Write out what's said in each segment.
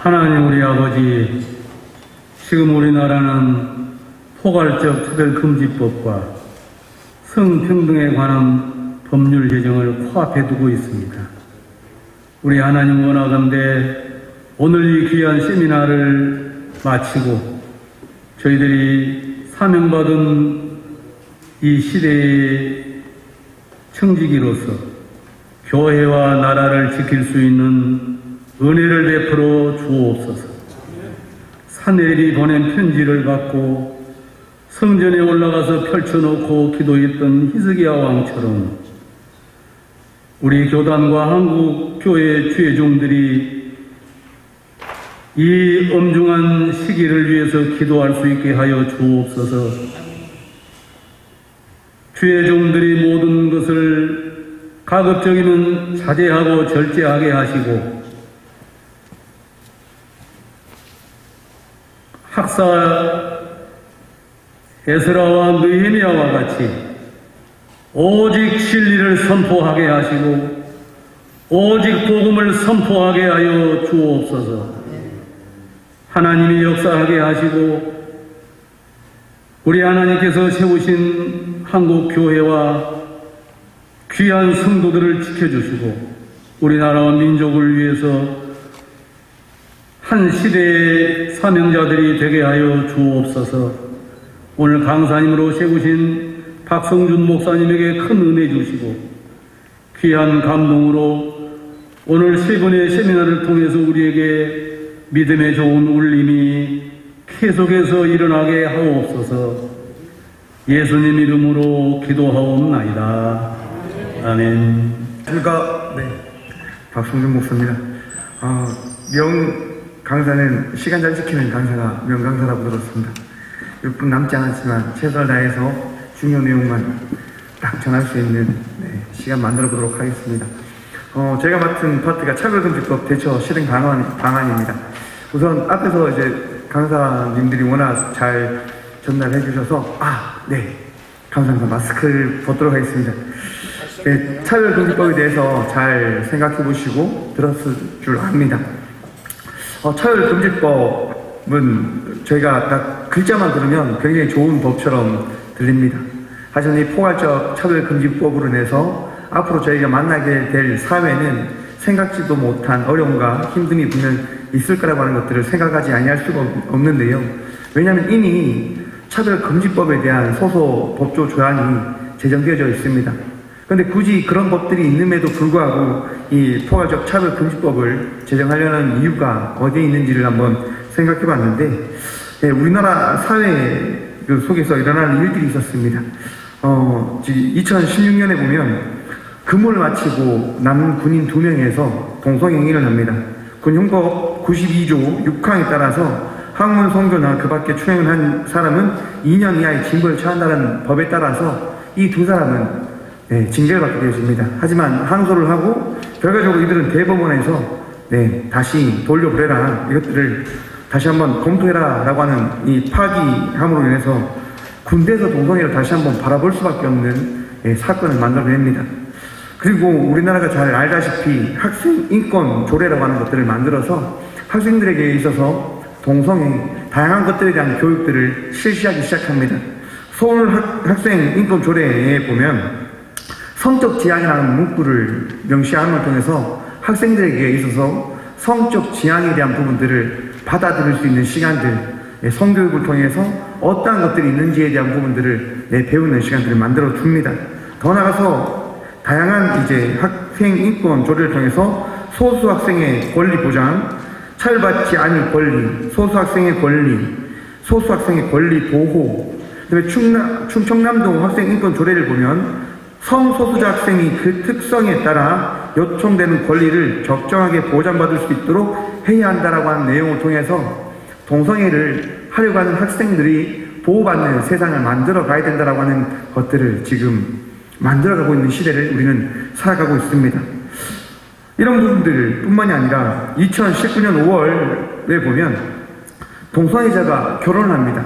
하나님 우리 아버지, 지금 우리나라는 포괄적 차별금지법과 성평등에 관한 법률 제정을 코앞에 두고 있습니다. 우리 하나님 원하건대 오늘 이 귀한 세미나를 마치고 저희들이 사명받은 이 시대의 청지기로서 교회와 나라를 지킬 수 있는 은혜를 베풀어 주옵소서. 사내리 보낸 편지를 받고 성전에 올라가서 펼쳐놓고 기도했던 히스기야 왕처럼 우리 교단과 한국교회 주의 종들이 이 엄중한 시기를 위해서 기도할 수 있게 하여 주옵소서. 주의 종들이 모든 것을 가급적이면 자제하고 절제하게 하시고 학사 에스라와 느헤미야와 같이 오직 진리를 선포하게 하시고 오직 복음을 선포하게 하여 주옵소서. 하나님이 역사하게 하시고 우리 하나님께서 세우신 한국교회와 귀한 성도들을 지켜주시고 우리나라와 민족을 위해서 한 시대의 사명자들이 되게 하여 주옵소서. 오늘 강사님으로 세우신 박성준 목사님에게 큰 은혜 주시고 귀한 감동으로 오늘 세 번의 세미나를 통해서 우리에게 믿음의 좋은 울림이 계속해서 일어나게 하옵소서. 예수님 이름으로 기도하옵나이다. 아멘. 안녕하십니까. 박성준 목사입니다. 강사는 시간 잘 지키는 강사가 명강사라고 들었습니다. 6분 남지 않았지만 최선을 다해서 중요한 내용만 딱 전할 수 있는 시간 만들어 보도록 하겠습니다. 제가 맡은 파트가 차별금지법 대처 실행 방안입니다. 우선 앞에서 이제 강사님들이 워낙 잘 전달해 주셔서 감사합니다. 마스크를 벗도록 하겠습니다. 차별금지법에 대해서 잘 생각해 보시고 들었을 줄 압니다. 차별금지법은 저희가 딱 글자만 들으면 굉장히 좋은 법처럼 들립니다. 하지만 이 포괄적 차별금지법으로 인해서 앞으로 저희가 만나게 될 사회는 생각지도 못한 어려움과 힘듦이 분명 있을 거라고 하는 것들을 생각하지 아니할 수가 없는데요. 왜냐하면 이미 차별금지법에 대한 소소 법조 조항이 제정되어져 있습니다. 그런데 굳이 그런 법들이 있음에도 불구하고 이 포괄적 차별금지법을 제정하려는 이유가 어디에 있는지를 한번 생각해 봤는데, 우리나라 사회 속에서 일어나는 일들이 있었습니다. 2016년에 보면 근무를 마치고 남은 군인 2명에서 동성행위를 합니다. 군형법 92조 6항에 따라서 항문 성교나 그 밖에 추행을 한 사람은 2년 이하의 징벌을 처한다는 법에 따라서 이 두 사람은 징계를 받게 되어집니다. 하지만 항소를 하고 결과적으로 이들은 대법원에서 다시 돌려보내라, 이것들을 다시 한번 검토해라 라고 하는 이 파기함으로 인해서 군대에서 동성애를 다시 한번 바라볼 수밖에 없는 사건을 만들어냅니다. 그리고 우리나라가 잘 알다시피 학생 인권 조례라고 하는 것들을 만들어서 학생들에게 있어서 동성애, 다양한 것들에 대한 교육들을 실시하기 시작합니다. 서울 학생 인권 조례에 보면 성적 지향이라는 문구를 명시함을 통해서 학생들에게 있어서 성적 지향에 대한 부분들을 받아들일 수 있는 시간들, 성교육을 통해서 어떠한 것들이 있는지에 대한 부분들을 배우는 시간들을 만들어 줍니다. 더 나아가서 다양한 학생 인권 조례를 통해서 소수 학생의 권리 보장, 차별받지 않을 권리, 소수 학생의 권리, 소수 학생의 권리 보호, 그다음에 충청남도 학생 인권 조례를 보면 성소수자 학생이 그 특성에 따라 요청되는 권리를 적정하게 보장받을 수 있도록 해야 한다라고 하는 내용을 통해서 동성애를 하려고 하는 학생들이 보호받는 세상을 만들어 가야 된다라고 하는 것들을 지금 만들어가고 있는 시대를 우리는 살아가고 있습니다. 이런 부분들 뿐만이 아니라 2019년 5월에 보면 동성애자가 결혼을 합니다.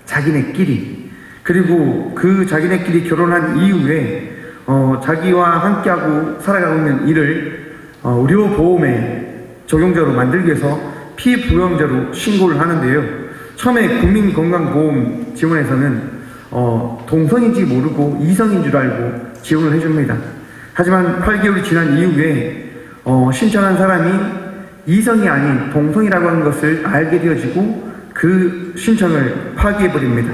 자기네끼리. 그리고 그 자기네끼리 결혼한 이후에 자기와 함께하고 살아가고 있는 이를 의료보험의 적용자로 만들기 위해서 피부영자로 신고를 하는데요. 처음에 국민건강보험 지원에서는 동성인지 모르고 이성인 줄 알고 지원을 해줍니다. 하지만 8개월이 지난 이후에 신청한 사람이 이성이 아닌 동성이라고 하는 것을 알게 되어지고 그 신청을 파기해버립니다.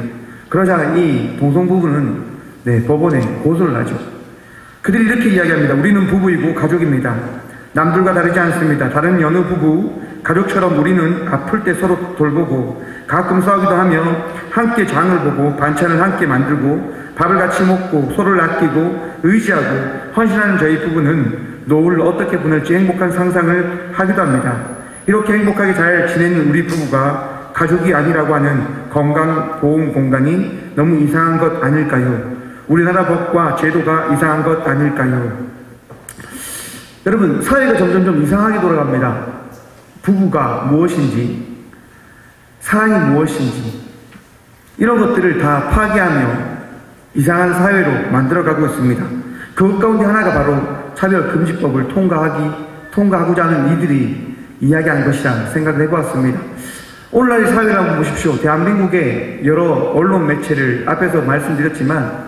그러자 이 동성 부부는 법원에 고소를 하죠. 그들이 이렇게 이야기합니다. 우리는 부부이고 가족입니다. 남들과 다르지 않습니다. 다른 여느 부부, 가족처럼 우리는 아플 때 서로 돌보고 가끔 싸우기도 하며 함께 장을 보고 반찬을 함께 만들고 밥을 같이 먹고 서로를 아끼고 의지하고 헌신하는 저희 부부는 노후를 어떻게 보낼지 행복한 상상을 하기도 합니다. 이렇게 행복하게 잘 지내는 우리 부부가 가족이 아니라고 하는 건강보험공단이 너무 이상한 것 아닐까요? 우리나라 법과 제도가 이상한 것 아닐까요? 여러분, 사회가 점점 이상하게 돌아갑니다. 부부가 무엇인지, 사랑이 무엇인지, 이런 것들을 다 파괴하며 이상한 사회로 만들어가고 있습니다. 그 가운데 하나가 바로 차별금지법을 통과하고자 하는 이들이 이야기한 것이라 생각을 해보았습니다. 오늘날의 사회를 한번 보십시오. 대한민국의 여러 언론 매체를 앞에서 말씀드렸지만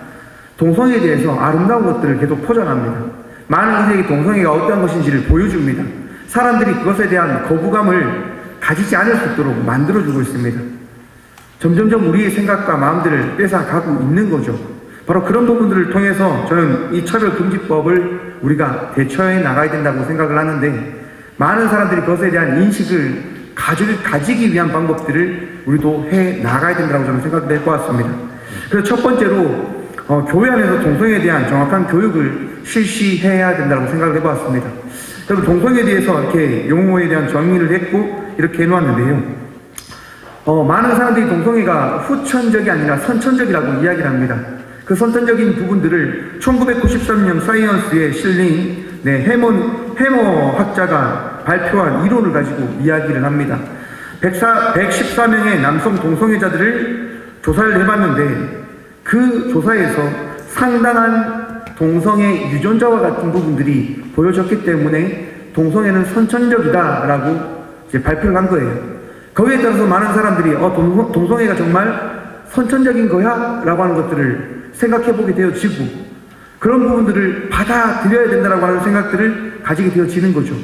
동성애에 대해서 아름다운 것들을 계속 포장합니다. 많은 이들에게 동성애가 어떤 것인지를 보여줍니다. 사람들이 그것에 대한 거부감을 가지지 않을 수 있도록 만들어주고 있습니다. 점점점 우리의 생각과 마음들을 뺏어가고 있는 거죠. 바로 그런 부분들을 통해서 저는 이 차별금지법을 우리가 대처해 나가야 된다고 생각을 하는데, 많은 사람들이 그것에 대한 인식을 가지기 위한 방법들을 우리도 해 나가야 된다고 저는 생각을 할 것 같습니다. 그래서 첫 번째로 교회 안에서 동성애에 대한 정확한 교육을 실시해야 된다고 생각을 해봤습니다. 여러분, 동성애에 대해서 이렇게 용어에 대한 정의를 했고 이렇게 해놓았는데요. 많은 사람들이 동성애가 후천적이 아니라 선천적이라고 이야기를 합니다. 그 선천적인 부분들을 1993년 사이언스에 실린 해머 학자가 발표한 이론을 가지고 이야기를 합니다. 114명의 남성 동성애자들을 조사를 해봤는데 그 조사에서 상당한 동성애 유전자와 같은 부분들이 보여졌기 때문에 동성애는 선천적이다라고 이제 발표를 한 거예요. 거기에 따라서 많은 사람들이 동성애가 정말 선천적인 거야? 라고 하는 것들을 생각해보게 되어지고, 그런 부분들을 받아들여야 된다라고 하는 생각들을 가지게 되어지는 거죠.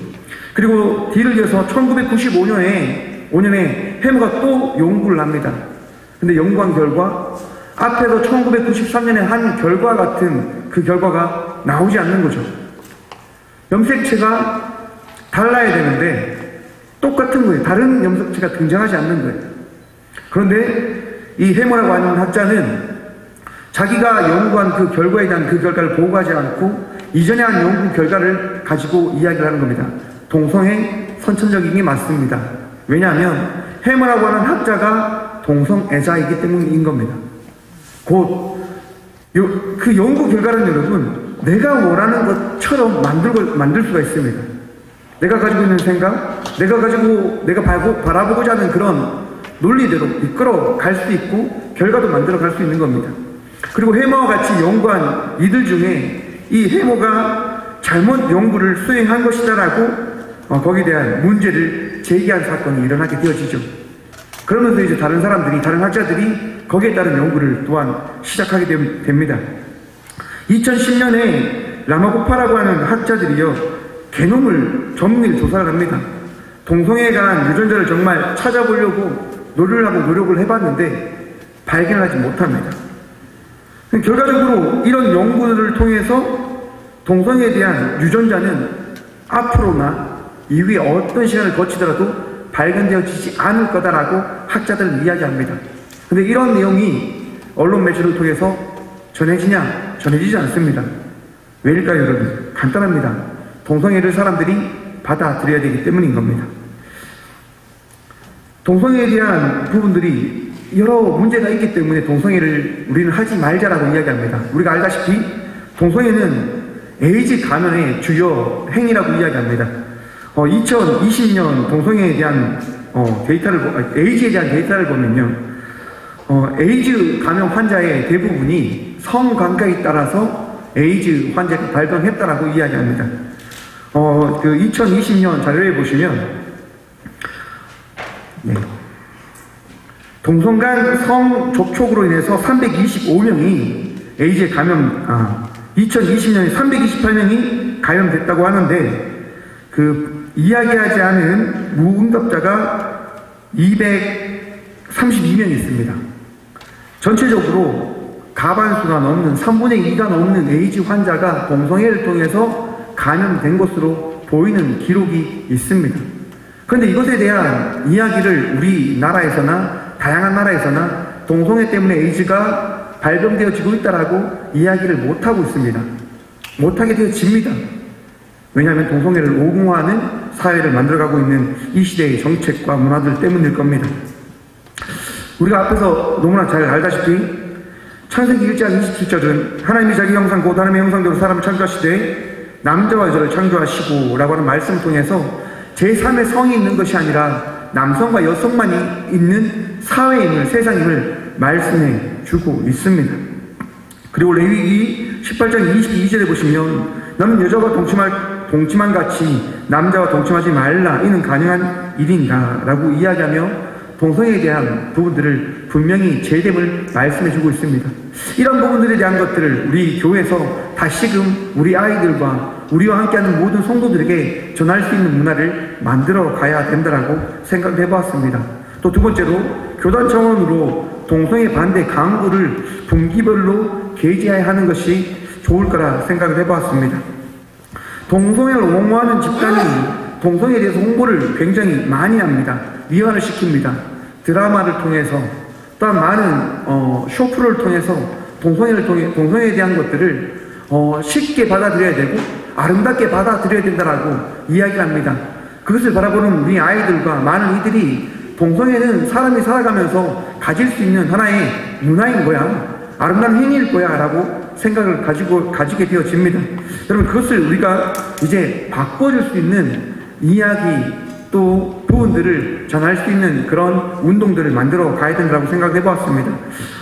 그리고 뒤를 이어서 1995년에 해머가 또 연구를 합니다. 근데 연구한 결과 앞에서 1993년에 한 결과 같은 그 결과가 나오지 않는 거죠. 염색체가 달라야 되는데 똑같은 거예요. 다른 염색체가 등장하지 않는 거예요. 그런데 이 해머라고 하는 학자는 자기가 연구한 그 결과에 대한 그 결과를 보고하지 않고 이전에 한 연구 결과를 가지고 이야기를 하는 겁니다. 동성애 선천적인 게 맞습니다. 왜냐하면 해머라고 하는 학자가 동성애자이기 때문인 겁니다. 곧 그 연구 결과는 여러분, 내가 원하는 것처럼 만들 수가 있습니다. 내가 가지고 있는 생각, 내가 바라보고자 하는 그런 논리대로 이끌어 갈 수 있고 결과도 만들어 갈 수 있는 겁니다. 그리고 해머와 같이 연구한 이들 중에 이 해머가 잘못 연구를 수행한 것이다라고 거기에 대한 문제를 제기한 사건이 일어나게 되어지죠. 그러면서 이제 다른 학자들이 거기에 따른 연구를 또한 시작하게 됩니다. 2010년에 라마고파라고 하는 학자들이요, 게놈을 정밀 조사를 합니다. 동성애에 관한 유전자를 정말 찾아보려고 노력을 해봤는데 발견하지 못합니다. 결과적으로 이런 연구를 통해서 동성애에 대한 유전자는 앞으로나 이후에 어떤 시간을 거치더라도 발견되어지지 않을 거다라고 학자들은 이야기합니다. 근데 이런 내용이 언론 매체를 통해서 전해지지 않습니다. 왜일까요, 여러분? 간단합니다. 동성애를 사람들이 받아들여야 되기 때문인 겁니다. 동성애에 대한 부분들이 여러 문제가 있기 때문에 동성애를 우리는 하지 말자라고 이야기합니다. 우리가 알다시피 동성애는 에이즈 감염의 주요 행위라고 이야기합니다. 2020년 동성애에 대한 에이즈에 대한 데이터를 보면요, 에이즈 감염 환자의 대부분이 성관계에 따라서 에이즈 환자가 발병했다라고 이야기합니다. 그 2020년 자료에 보시면 네. 동성간 성 접촉으로 인해서 325명이 에이즈에 2020년에 328명이 감염됐다고 하는데, 그 이야기하지 않은 무응답자가 232명이 있습니다. 전체적으로 가반수가 넘는 3분의 2가 넘는 에이즈 환자가 동성애를 통해서 감염된 것으로 보이는 기록이 있습니다. 그런데 이것에 대한 이야기를 우리나라에서나 다양한 나라에서나 동성애 때문에 에이즈가 발병되어지고 있다라고 이야기를 못하고 있습니다. 못하게 되어집니다. 왜냐하면 동성애를 옹호하는 사회를 만들어가고 있는 이 시대의 정책과 문화들 때문일 겁니다. 우리가 앞에서 너무나 잘 알다시피 창세기 1장 27절은 하나님이 자기 형상 곧 하나님의 형상대로 사람을 창조하시되 남자와 여자를 창조하시고 라고 하는 말씀을 통해서 제3의 성이 있는 것이 아니라 남성과 여성만이 있는 사회임을, 세상임을 말씀해 주고 있습니다. 그리고 레위기 18장 22절에 보시면 너는 여자와 동침한 같이 남자와 동침하지 말라, 이는 가능한 일인가 라고 이야기하며 동성애에 대한 부분들을 분명히 제됨을 말씀해 주고 있습니다. 이런 부분들에 대한 것들을 우리 교회에서 다시금 우리 아이들과 우리와 함께하는 모든 성도들에게 전할 수 있는 문화를 만들어 가야 된다고 생각해 보았습니다. 또 두 번째로 교단 차원으로 동성애 반대 강구를 분기별로 게재해야 하는 것이 좋을 거라 생각을 해 보았습니다. 동성애를 옹호하는 집단이 동성애에 대해서 홍보를 굉장히 많이 합니다. 미화를 시킵니다. 드라마를 통해서, 또한 많은 쇼프를 통해서 동성애에 대한 것들을 쉽게 받아들여야 되고 아름답게 받아들여야 된다라고 이야기를 합니다. 그것을 바라보는 우리 아이들과 많은 이들이 동성애는 사람이 살아가면서 가질 수 있는 하나의 문화인 거야, 아름다운 행위일 거야 라고 생각을 가지게 되어집니다. 여러분, 그것을 우리가 이제 바꿔줄 수 있는 이야기 또 부분들을 전할 수 있는 그런 운동들을 만들어 가야 된다고 생각해 보았습니다.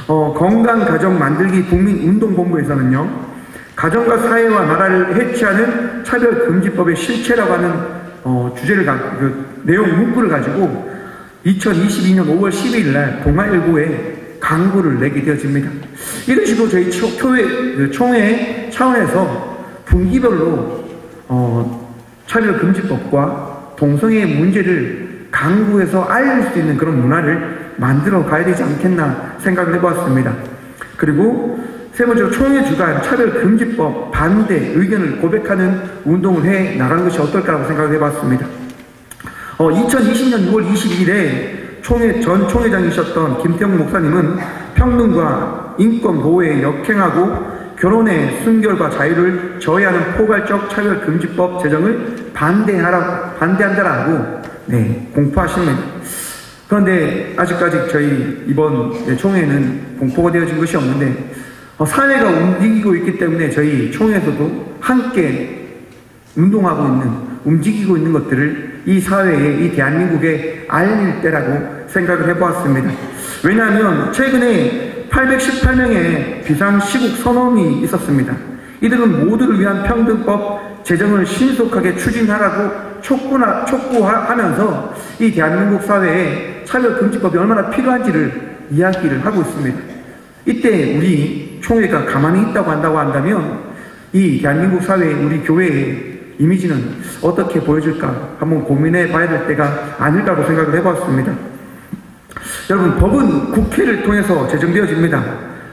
건강가정 만들기 국민운동본부에서는요, 가정과 사회와 나라를 해치하는 차별금지법의 실체라고 하는 주제를 내용 문구를 가지고 2022년 5월 12일 날 동아일보에 강구를 내게 되어집니다. 이런 식으로 저희 총회 차원에서 분기별로 차별금지법과 동성애 문제를 강구해서 알릴 수 있는 그런 문화를 만들어 가야 되지 않겠나 생각을 해보았습니다. 그리고 세 번째로 총회 주간 차별금지법 반대 의견을 고백하는 운동을 해 나가는 것이 어떨까라고 생각을 해봤습니다. 2020년 6월 22일에 전 총회장이셨던 김태형 목사님은 평등과 인권 보호에 역행하고 결혼의 순결과 자유를 저해하는 포괄적 차별금지법 제정을 반대한다라고 공포하십니다. 그런데 아직까지 저희 이번 총회는 공포가 되어진 것이 없는데 사회가 움직이고 있기 때문에 저희 총회에서도 함께 움직이고 있는 것들을 이 사회에, 이 대한민국에 알릴 때라고 생각을 해보았습니다. 왜냐하면 최근에 818명의 비상시국 선언이 있었습니다. 이들은 모두를 위한 평등법 제정을 신속하게 추진하라고 촉구하면서 이 대한민국 사회에 차별금지법이 얼마나 필요한지를 이야기를 하고 있습니다. 이때 우리 총회가 가만히 있다고 한다면 이 대한민국 사회의 우리 교회의 이미지는 어떻게 보여질까 한번 고민해 봐야 될 때가 아닐까라고 생각을 해봤습니다. 여러분, 법은 국회를 통해서 제정되어집니다.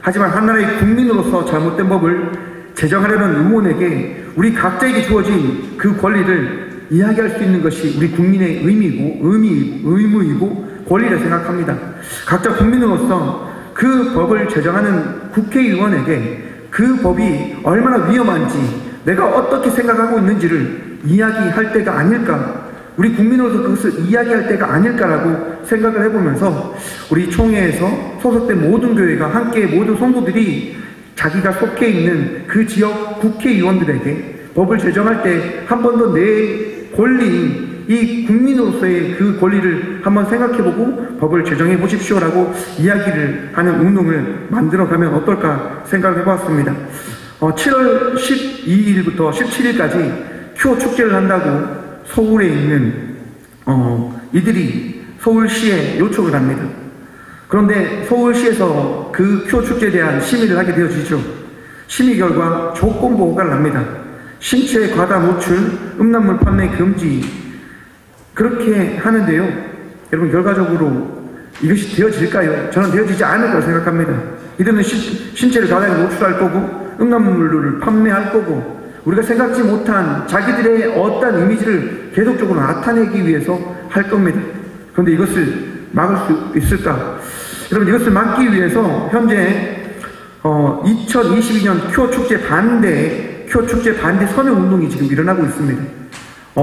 하지만 한나라의 국민으로서 잘못된 법을 제정하려는 의원에게 우리 각자에게 주어진 그 권리를 이야기할 수 있는 것이 우리 국민의 의무이고 권리라 생각합니다. 각자 국민으로서 그 법을 제정하는 국회의원에게 그 법이 얼마나 위험한지, 내가 어떻게 생각하고 있는지를 이야기할 때가 아닐까, 우리 국민으로서 그것을 이야기할 때가 아닐까라고 생각을 해보면서 우리 총회에서 소속된 모든 교회가 함께 모든 성도들이 자기가 속해 있는 그 지역 국회의원들에게 법을 제정할 때 한 번 더 내 권리인 이 국민으로서의 그 권리를 한번 생각해보고 법을 제정해 보십시오라고 이야기를 하는 운동을 만들어가면 어떨까 생각을 해보았습니다. 7월 12일부터 17일까지 큐어 축제를 한다고 서울에 있는 이들이 서울시에 요청을 합니다. 그런데 서울시에서 그 큐어 축제에 대한 심의를 하게 되어지죠. 심의 결과 조건부 허가를 합니다. 신체 과다 노출, 음란물 판매 금지, 그렇게 하는데요. 여러분, 결과적으로 이것이 되어질까요? 저는 되어지지 않을 거라고 생각합니다. 이들은 신체를 과다하게 노출할 거고, 음란물을 판매할 거고, 우리가 생각지 못한 자기들의 어떤 이미지를 계속적으로 나타내기 위해서 할 겁니다. 그런데 이것을 막을 수 있을까? 여러분, 이것을 막기 위해서 현재 2022년 큐어 축제 반대 서명 운동이 지금 일어나고 있습니다.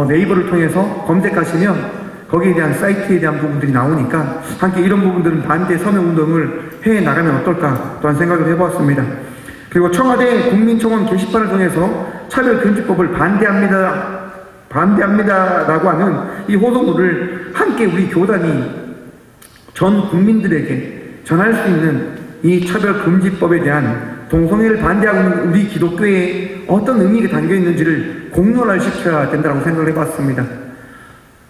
네이버를 통해서 검색하시면 거기에 대한 사이트에 대한 부분들이 나오니까 함께 이런 부분들은 반대 서명 운동을 해 나가면 어떨까 또한 생각을 해보았습니다. 그리고 청와대 국민청원 게시판을 통해서 차별금지법을 반대합니다라고 하는 이 호소물을 함께 우리 교단이 전 국민들에게 전할 수 있는 이 차별금지법에 대한 동성애를 반대하고 있는 우리 기독교에 어떤 의미가 담겨 있는지를 공론화시켜야 된다고 생각을 해봤습니다.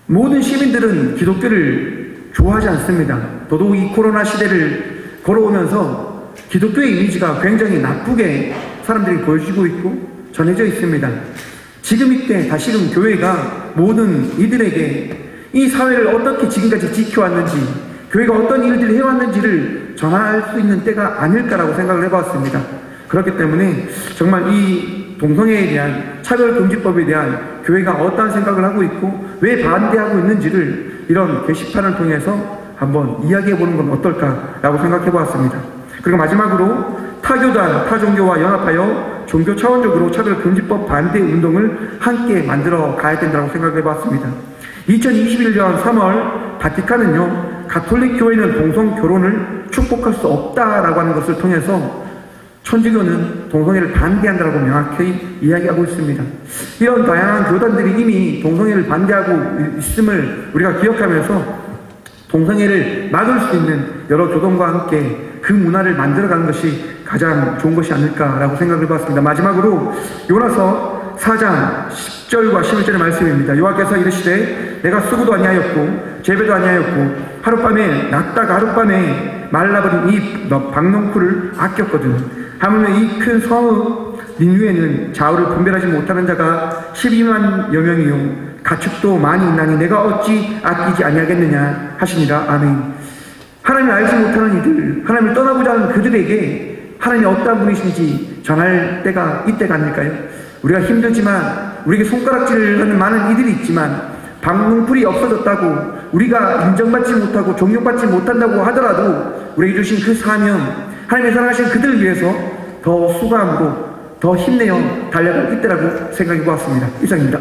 모든 시민들은 기독교를 좋아하지 않습니다. 더더욱 이 코로나 시대를 걸어오면서 기독교의 이미지가 굉장히 나쁘게 사람들이 보여지고 있고 전해져 있습니다. 지금 이때 다시금 교회가 모든 이들에게 이 사회를 어떻게 지금까지 지켜왔는지, 교회가 어떤 일들을 해왔는지를 전할 수 있는 때가 아닐까라고 생각을 해봤습니다. 그렇기 때문에 정말 이 동성애에 대한 차별금지법에 대한 교회가 어떠한 생각을 하고 있고 왜 반대하고 있는지를 이런 게시판을 통해서 한번 이야기해보는 건 어떨까라고 생각해보았습니다. 그리고 마지막으로 타교단, 타종교와 연합하여 종교 차원적으로 차별금지법 반대 운동을 함께 만들어 가야 된다고 생각해봤습니다. 2021년 3월 바티칸은요, 가톨릭 교회는 동성 결혼을 축복할 수 없다라고 하는 것을 통해서 천주교는 동성애를 반대한다고 명확히 이야기하고 있습니다. 이런 다양한 교단들이 이미 동성애를 반대하고 있음을 우리가 기억하면서 동성애를 막을 수 있는 여러 교단과 함께 그 문화를 만들어가는 것이 가장 좋은 것이 아닐까라고 생각을 해봤습니다. 마지막으로 요나서 4장 10절과 11절의 말씀입니다. 여호와께서 이르시되 내가 수고도 아니하였고 재배도 아니하였고 하룻밤에 났다가 하룻밤에 말라버린 이 박농쿨을 아꼈거든. 하물며 이 큰 성읍 닌위에는 좌우를 분별하지 못하는 자가 12만여 명이요 가축도 많이 있나니 내가 어찌 아끼지 아니하겠느냐 하시니라. 아멘. 하나님을 알지 못하는 이들, 하나님을 떠나고자 하는 그들에게 하나님이 어떠한 분이신지 전할 때가 이때가 아닐까요? 우리가 힘들지만 우리에게 손가락질을 하는 많은 이들이 있지만 방문풀이 없어졌다고 우리가 인정받지 못하고 존경받지 못한다고 하더라도 우리에게 주신 그 사명, 하나님의 사랑하신 그들을 위해서 더 수고함으로 더 힘내어 달려갈 이때라고 생각해 보았습니다. 이상입니다.